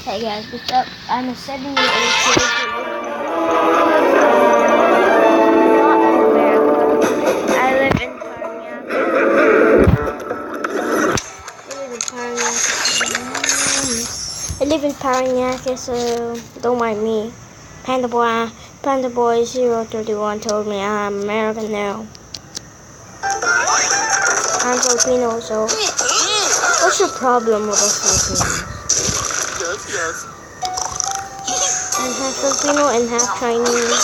Hey guys, what's up? I'm a 7-year-old kid who lives in I live in Paranaque, so don't mind me. Panda Boy 031 told me I'm American now. I'm Filipino, so what's your problem with us Filipinos? Yes. I'm half Filipino and half Chinese.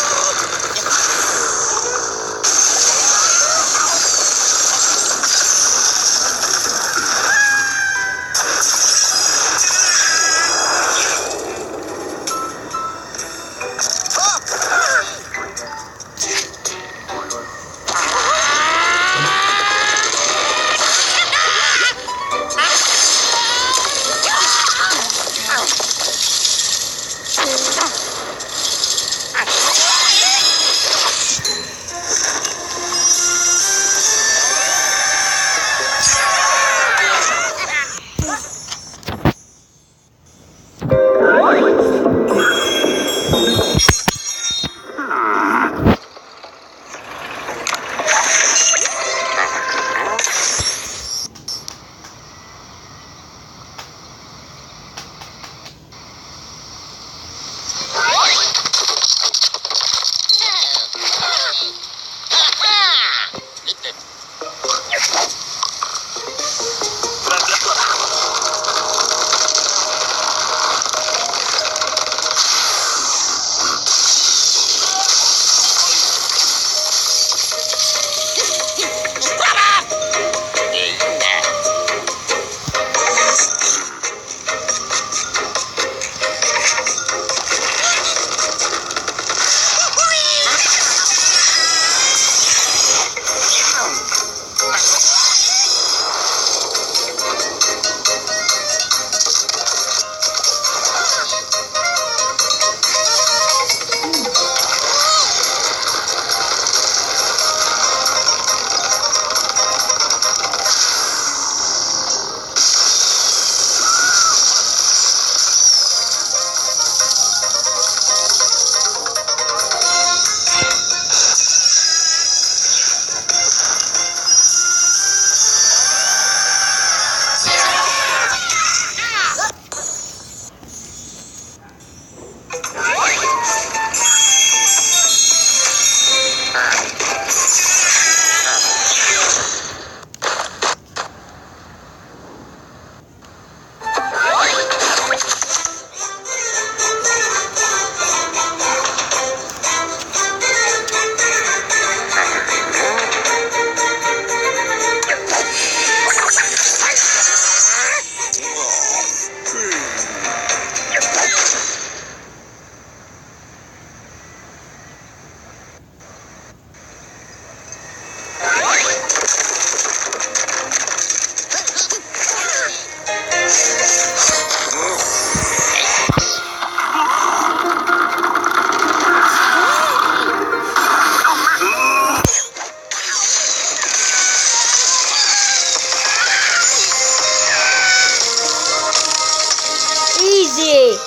Easy.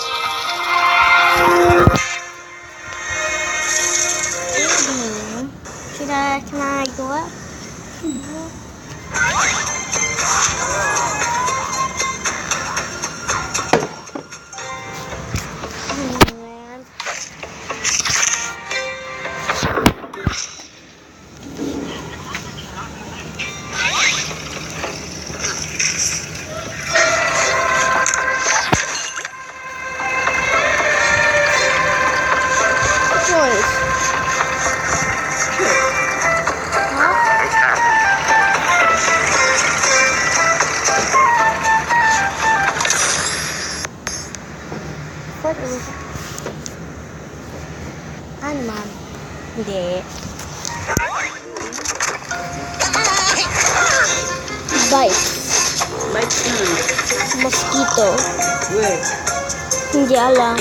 Can I go up? Ano ma'am? Hindi. Bite. Bite sino? Mosquito. Where? Hindi alam.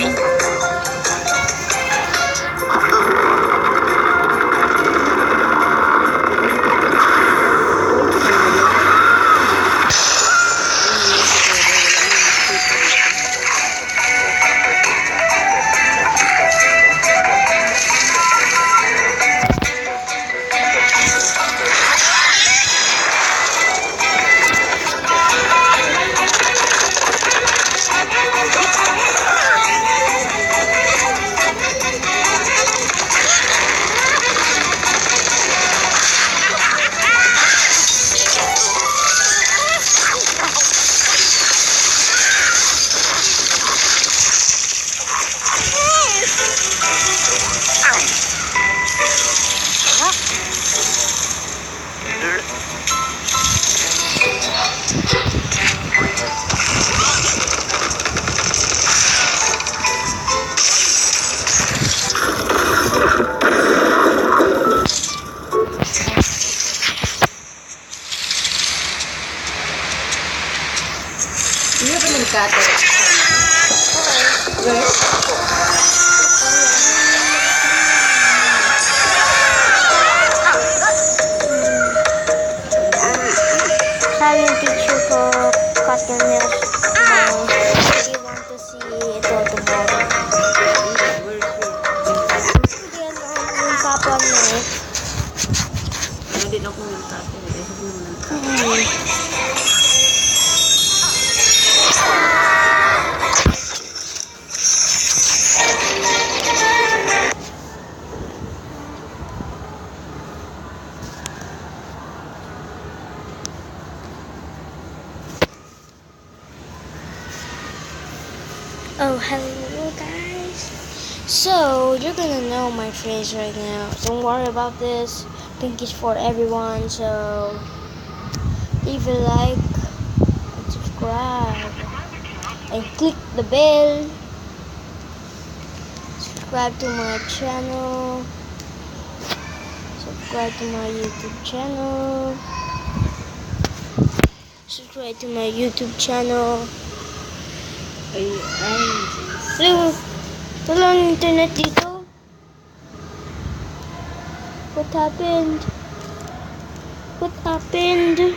Sabi yung teacher ko, cut your nails tomorrow. They want to see ito tomorrow. Hindi yung papa niya eh. Ano din ako ng tapo. Oh, hello guys. So, you're gonna know my face right now. Don't worry about this. I think it's for everyone. So, leave a like and subscribe. And click the bell. Subscribe to my channel. Subscribe to my YouTube channel. Subscribe to my YouTube channel. Hello. Wala ang internet dito. What happened? What happened?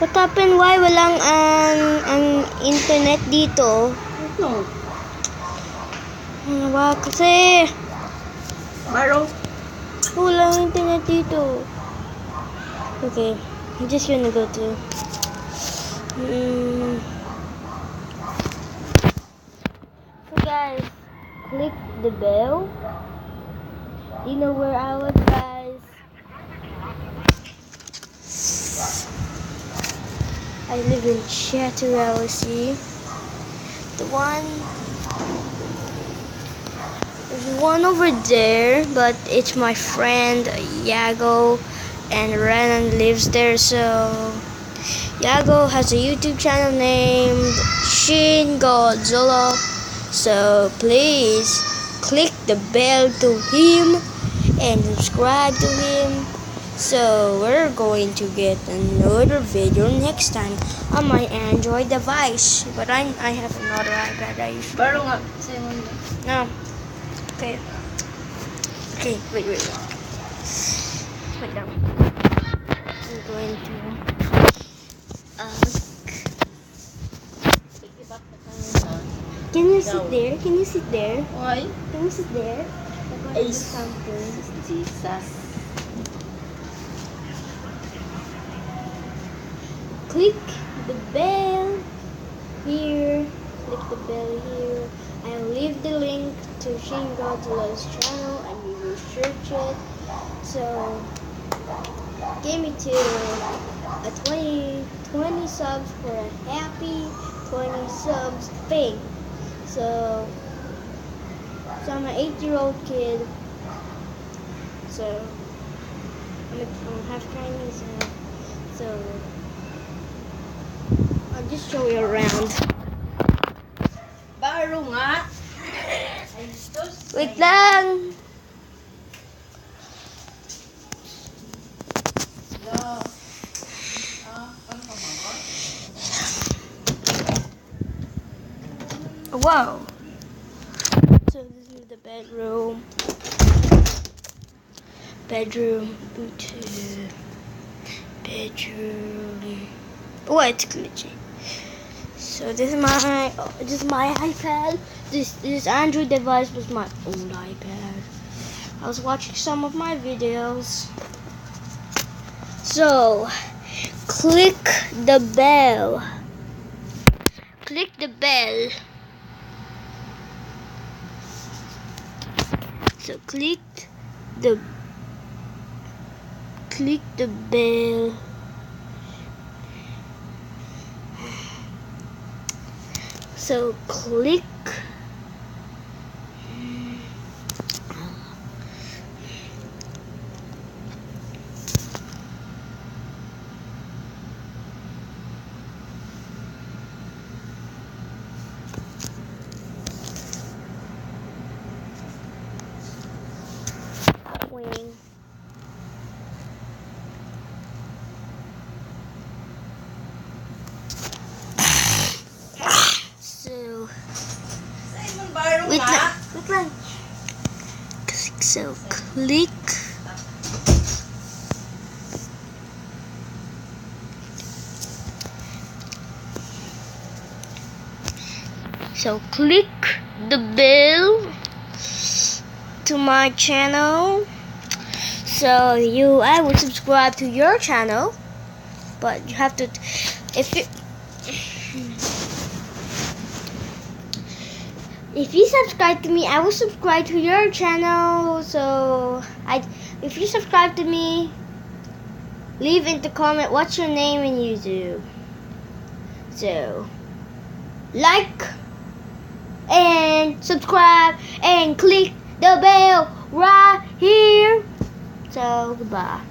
What happened? Why walang ang internet dito? Ano? Ano ba kasi? Baro? Walang internet dito. Okay. I'm just gonna go to So guys, click the bell. You know where I was, guys. I live in Chatteralley. There's one over there, but it's my friend Yago. And Renan lives there, so Yago has a YouTube channel named Shin Godzilla. So please click the bell to him and subscribe to him. So we're going to get another video next time on my Android device. But I have another iPad. Baro nga. Sa'yo mo. No. Okay. Okay. Wait. Wait down. I'm going to Can you sit there? Can you sit there? Why? Can you sit there? I'm going to do something. Jesus. Click the bell here. Click the bell here. I'll leave the link to Shin Godzilla's channel and you will search it. So give me to a 20 subs for a happy 20 subs thing. So I'm an 8-year-old kid. So I'm half Chinese now. So I'll just show you around. Baro nga. Wait lang. Whoa. So this is the bedroom. Bedroom. Oh, it's glitchy. So this is my iPad. This Android device was my old iPad. I was watching some of my videos. So click the bell. Click the bell. So click the bell. So click wing. Wait Ma? lang. Wait lang. So, click. So, click the bell to my channel. So, I will subscribe to your channel. But you have to, if you subscribe to me, I will subscribe to your channel. So if you subscribe to me, leave in the comment what's your name in YouTube. So like and subscribe and click the bell right here. So goodbye.